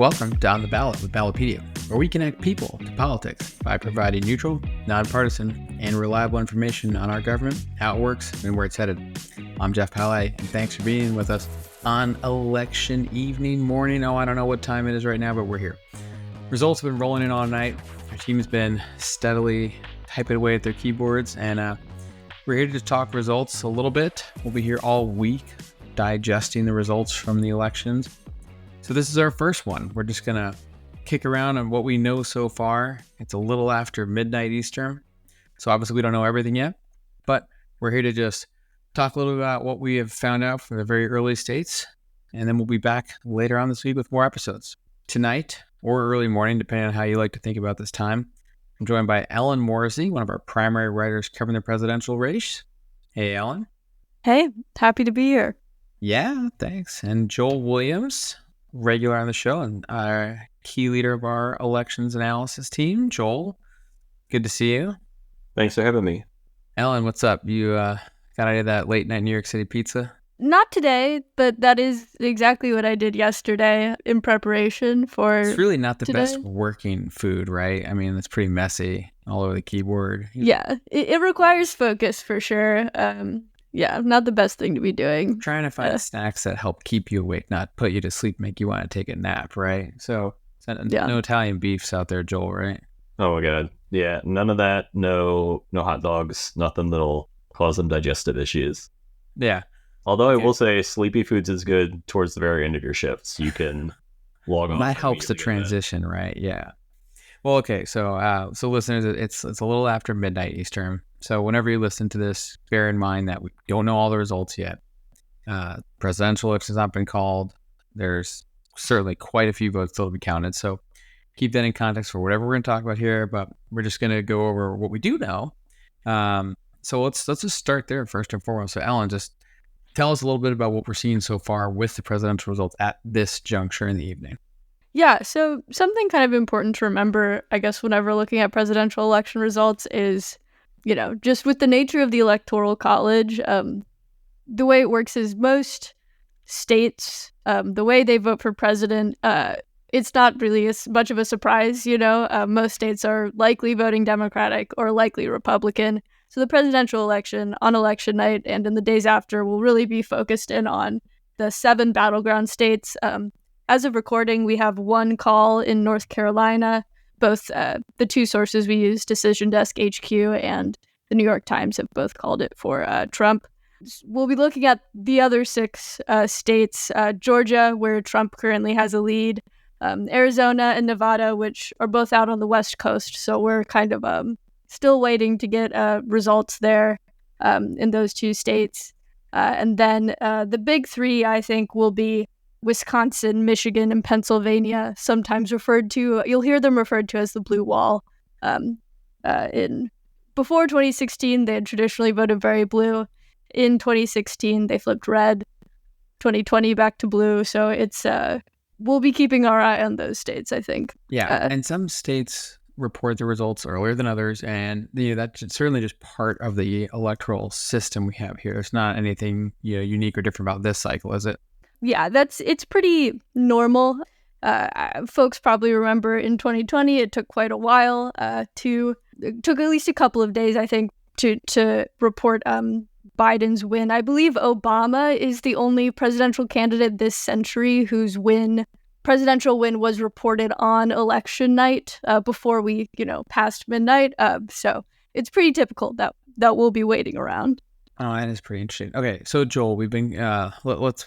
Welcome to On the Ballot with Ballotpedia, where we connect people to politics by providing neutral, nonpartisan, and reliable information on our government, how it works, and where it's headed. I'm Jeff Pallay, and thanks for being with us on election evening, morning. I don't know what time it is right now, but we're here. Results have been rolling in all night. Our team has been steadily typing away at their keyboards, and we're here to just talk results a little bit. We'll be here all week digesting the results from the elections. So this is our first one. We're just going to kick around on what we know so far. It's a little after midnight Eastern. So obviously we don't know everything yet, but we're here to just talk a little bit about what we have found out from the very early states. And then we'll be back later on this week with more episodes. Tonight or early morning, depending on how you like to think about this time, I'm joined by Ellen Morrissey, one of our primary writers covering the presidential race. Hey, Ellen. Hey, happy to be here. Yeah, thanks. And Joel Williams, regular on the show and our key leader of our elections analysis team. Joel, good to see you. Thanks for having me. Ellen, what's up? You got any of that late night New York City pizza? Not today, but that is exactly what I did yesterday in preparation for It's really not the today. best working food, right? I mean, it's pretty messy all over the keyboard. Yeah, it requires focus for sure. Yeah, not the best thing to be doing. Trying to find snacks that help keep you awake, not put you to sleep, make you want to take a nap, right? So no Italian beefs out there, Joel, right? Oh my God. Yeah, none of that. No hot dogs, nothing that'll cause them digestive issues. Yeah. Although I will say sleepy foods is good towards the very end of your shifts. You can log off. That helps the transition, right? Yeah. Well, okay. So listeners, it's a little after midnight Eastern. So whenever you listen to this, bear in mind that we don't know all the results yet. Presidential election has not been called. There's certainly quite a few votes still to be counted. So keep that in context for whatever we're going to talk about here. But we're just going to go over what we do know. So let's just start there first and foremost. So Ellen, just tell us a little bit about what we're seeing so far with the presidential results at this juncture in the evening. Yeah, so something kind of important to remember, I guess, whenever looking at presidential election results is, just with the nature of the Electoral College, the way it works is most states, the way they vote for president, it's not really as much of a surprise, most states are likely voting Democratic or likely Republican. So the presidential election on election night and in the days after will really be focused in on the 7 battleground states. As of recording, we have one call in North Carolina. Both the two sources we use, Decision Desk HQ and the New York Times, have both called it for Trump. We'll be looking at the other 6 states, Georgia, where Trump currently has a lead, Arizona and Nevada, which are both out on the West Coast. So we're kind of still waiting to get results there in those 2 states. And then the big 3, I think, will be Wisconsin, Michigan, and Pennsylvania, sometimes you'll hear them referred to as the blue wall. Before 2016, they had traditionally voted very blue. In 2016, they flipped red. 2020, back to blue. So it's we'll be keeping our eye on those states, I think. Yeah, and some states report the results earlier than others, and that's certainly just part of the electoral system we have here. It's not anything unique or different about this cycle, is it? Yeah, it's pretty normal. Folks probably remember in 2020, it took quite a while it took at least a couple of days, I think, to report Biden's win. I believe Obama is the only presidential candidate this century whose presidential win was reported on election night before we, passed midnight. So it's pretty typical that we'll be waiting around. Oh, that is pretty interesting. Okay, so Joel, we've been let's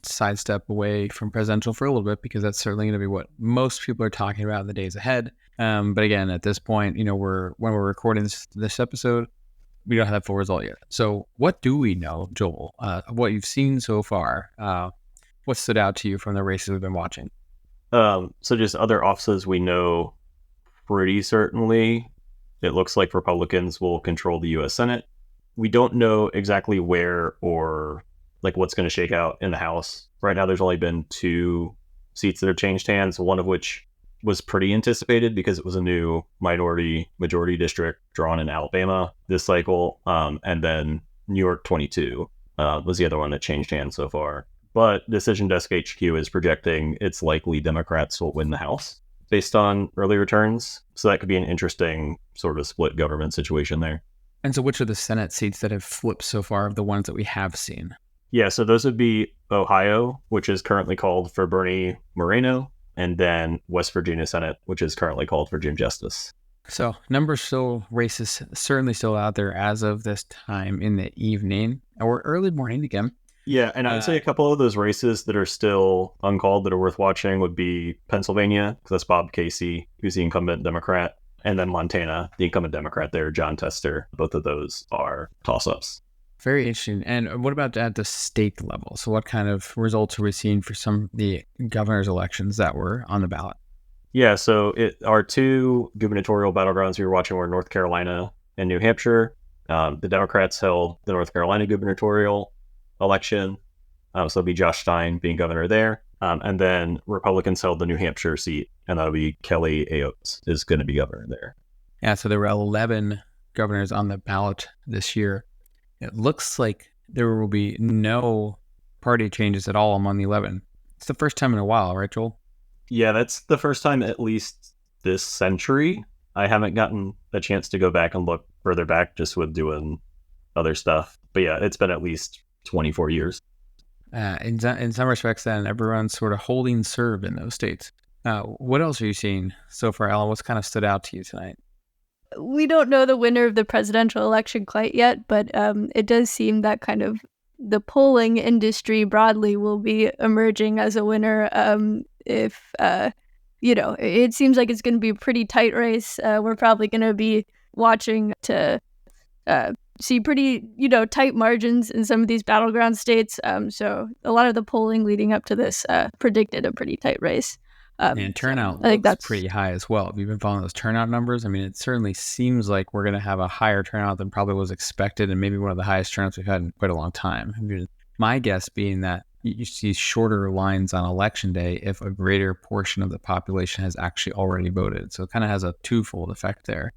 sidestep away from presidential for a little bit because that's certainly going to be what most people are talking about in the days ahead. But again, at this point, when we're recording this episode, we don't have that full result yet. So what do we know, Joel? What you've seen so far? What stood out to you from the races we've been watching? So just other offices we know pretty certainly. It looks like Republicans will control the U.S. Senate. We don't know exactly where or what's going to shake out in the House. Right now, there's only been 2 seats that have changed hands, one of which was pretty anticipated because it was a new minority-majority district drawn in Alabama this cycle. And then New York 22 was the other one that changed hands so far. But Decision Desk HQ is projecting it's likely Democrats will win the House based on early returns. So that could be an interesting sort of split government situation there. And so which are the Senate seats that have flipped so far of the ones that we have seen? Yeah, so those would be Ohio, which is currently called for Bernie Moreno, and then West Virginia Senate, which is currently called for Jim Justice. So numbers still, races certainly still out there as of this time in the evening or early morning again. Yeah, and I'd say a couple of those races that are still uncalled that are worth watching would be Pennsylvania, because that's Bob Casey, who's the incumbent Democrat, and then Montana, the incumbent Democrat there, John Tester. Both of those are toss-ups. Very interesting. And what about at the state level? So what kind of results are we seeing for some of the governor's elections that were on the ballot? Yeah, so our two gubernatorial battlegrounds we were watching were North Carolina and New Hampshire. The Democrats held the North Carolina gubernatorial election. So it'll be Josh Stein being governor there. And then Republicans held the New Hampshire seat, and that'll be Kelly Ayotte is going to be governor there. Yeah, so there were 11 governors on the ballot this year. It looks like there will be no party changes at all among the 11. It's the first time in a while, right, Joel? Yeah, that's the first time at least this century. I haven't gotten a chance to go back and look further back just with doing other stuff. But yeah, it's been at least 24 years. In some respects, then, everyone's sort of holding serve in those states. What else are you seeing so far, Alan? What's kind of stood out to you tonight? We don't know the winner of the presidential election quite yet, but it does seem that kind of the polling industry broadly will be emerging as a winner. If it seems like it's going to be a pretty tight race. We're probably going to be watching to see pretty, tight margins in some of these battleground states. So a lot of the polling leading up to this predicted a pretty tight race. And turnout I think looks that's pretty high as well. Have you been following those turnout numbers? I mean, it certainly seems like we're going to have a higher turnout than probably was expected, and maybe one of the highest turnouts we've had in quite a long time. I mean, my guess being that you see shorter lines on election day if a greater portion of the population has actually already voted. So it kind of has a twofold effect there.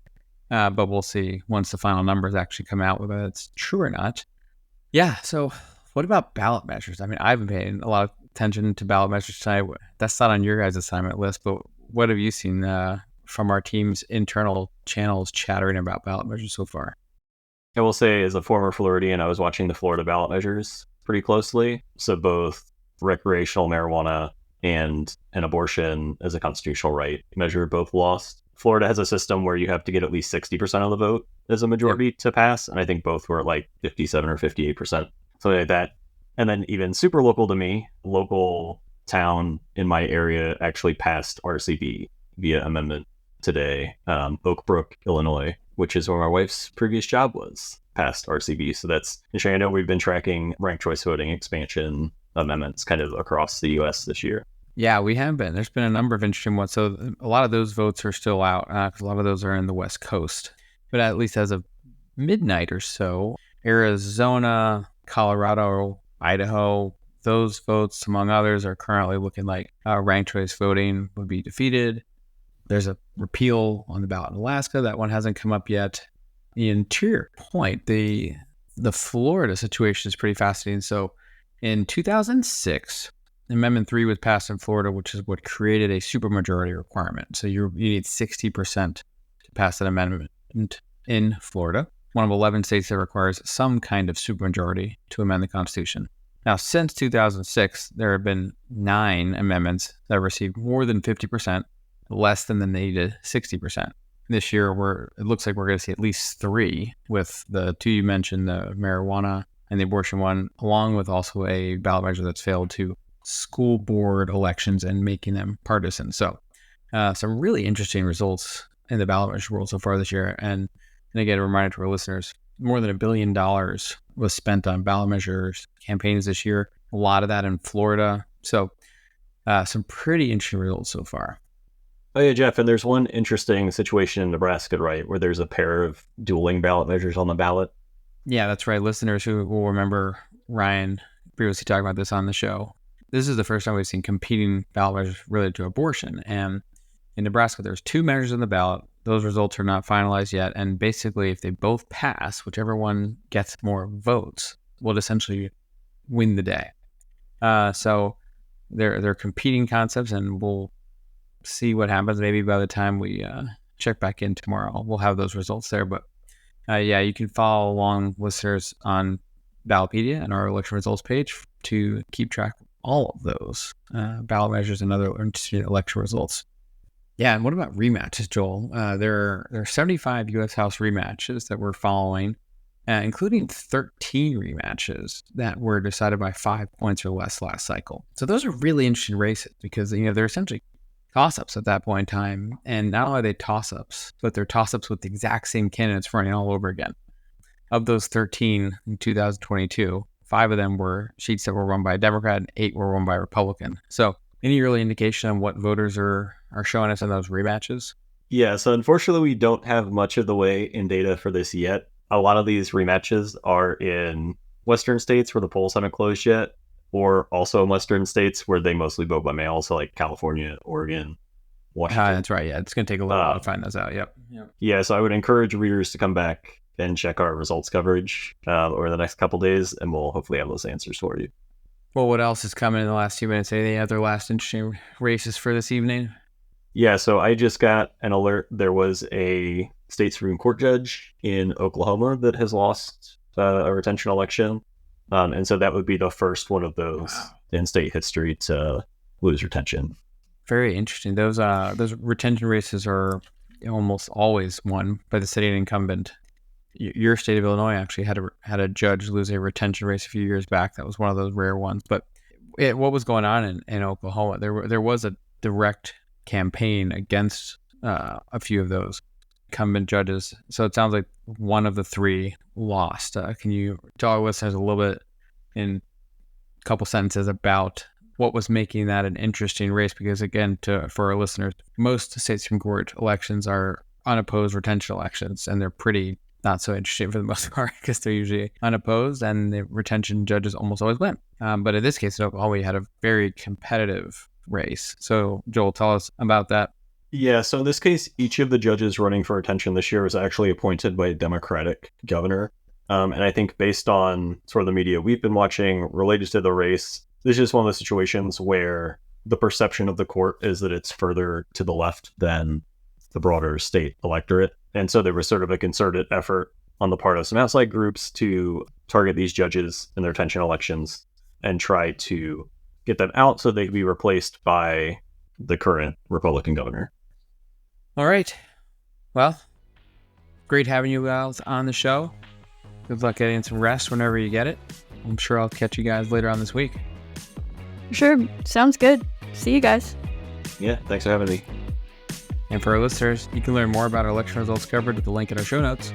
But we'll see once the final numbers actually come out, whether it's true or not. Yeah, so what about ballot measures? I mean, I've been paying a lot of attention to ballot measures tonight. That's not on your guys' assignment list, but what have you seen from our team's internal channels chattering about ballot measures so far? I will say, as a former Floridian, I was watching the Florida ballot measures pretty closely. So both recreational marijuana and an abortion as a constitutional right measure both lost. Florida has a system where you have to get at least 60% of the vote as a majority to pass. And I think both were at like 57 or 58%, something like that. And then even super local to me, local town in my area actually passed RCB via amendment today. Oak Brook, Illinois, which is where my wife's previous job was, passed RCB. So that's interesting. I know we've been tracking ranked choice voting expansion amendments kind of across the U.S. this year. Yeah, we have been. There's been a number of interesting ones. So a lot of those votes are still out because a lot of those are in the West Coast. But at least as of midnight or so, Arizona, Colorado, Idaho, those votes, among others, are currently looking like ranked choice voting would be defeated. There's a repeal on the ballot in Alaska. That one hasn't come up yet. And to your point, the Florida situation is pretty fascinating. So in 2006, Amendment 3 was passed in Florida, which is what created a supermajority requirement. So you need 60% to pass an amendment in Florida, one of 11 states that requires some kind of supermajority to amend the Constitution. Now, since 2006, there have been 9 amendments that received more than 50%, less than the needed 60%. This year, it looks like we're going to see at least 3, with the 2 you mentioned, the marijuana and the abortion one, along with also a ballot measure that's failed to school board elections and making them partisan. So some really interesting results in the ballot measure world so far this year. And again, a reminder to our listeners, more than $1 billion was spent on ballot measures campaigns this year. A lot of that in Florida. So some pretty interesting results so far. Oh yeah, Jeff, and there's one interesting situation in Nebraska, right, where there's a pair of dueling ballot measures on the ballot. Yeah, that's right. Listeners who will remember Ryan previously talking about this on the show. This is the first time we've seen competing ballot measures related to abortion. And in Nebraska, there's 2 measures on the ballot. Those results are not finalized yet. And basically, if they both pass, whichever one gets more votes will essentially win the day. So they're competing concepts, and we'll see what happens. Maybe by the time we check back in tomorrow, we'll have those results there. But yeah, you can follow along, listeners, on Ballotpedia and our election results page to keep track of all of those ballot measures and other interesting election results. Yeah, and what about rematches, Joel? There are 75 U.S. House rematches that we're following, including 13 rematches that were decided by 5 points or less last cycle. So those are really interesting races because they're essentially toss-ups at that point in time. And not only are they toss-ups, but they're toss-ups with the exact same candidates running all over again. Of those 13 in 2022, 5 of them were seats that were won by a Democrat and 8 were won by a Republican. So any early indication on what voters are showing us in those rematches? Yeah, so unfortunately, we don't have much of the way in data for this yet. A lot of these rematches are in Western states where the polls haven't closed yet, or also in Western states where they mostly vote by mail, so like California, Oregon, Washington. That's right. Yeah, it's going to take a little while to find those out. Yep. Yeah, so I would encourage readers to come back and check our results coverage over the next couple days, and we'll hopefully have those answers for you. Well, what else is coming in the last few minutes? Any other last interesting races for this evening? Yeah, so I just got an alert. There was a state Supreme Court judge in Oklahoma that has lost a retention election. And so that would be the first one of those in state history to lose retention. Very interesting. Those retention races are almost always won by the sitting incumbent. Your state of Illinois actually had a judge lose a retention race a few years back. That was one of those rare ones. But what was going on in Oklahoma? There was a direct campaign against a few of those incumbent judges. So it sounds like one of the 3 lost. Can you tell our listeners a little bit in a couple sentences about what was making that an interesting race? Because again, for our listeners, most state Supreme Court elections are unopposed retention elections, and they're pretty not so interesting for the most part because they're usually unopposed and the retention judges almost always win. But in this case, in Oklahoma, we had a very competitive race. So Joel, tell us about that. Yeah, so in this case, each of the judges running for retention this year was actually appointed by a Democratic governor. And I think based on sort of the media we've been watching related to the race, this is just one of those situations where the perception of the court is that it's further to the left than the broader state electorate. And so there was sort of a concerted effort on the part of some outside groups to target these judges in their retention elections and try to get them out so they could be replaced by the current Republican governor. All right. Well, great having you guys on the show. Good luck getting some rest whenever you get it. I'm sure I'll catch you guys later on this week. Sure. Sounds good. See you guys. Yeah, thanks for having me. And for our listeners, you can learn more about our election results covered at the link in our show notes.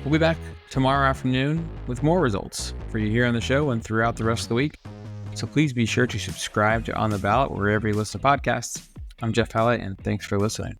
We'll be back tomorrow afternoon with more results for you here on the show and throughout the rest of the week. So please be sure to subscribe to On the Ballot wherever you listen to podcasts. I'm Jeff Hallett, and thanks for listening.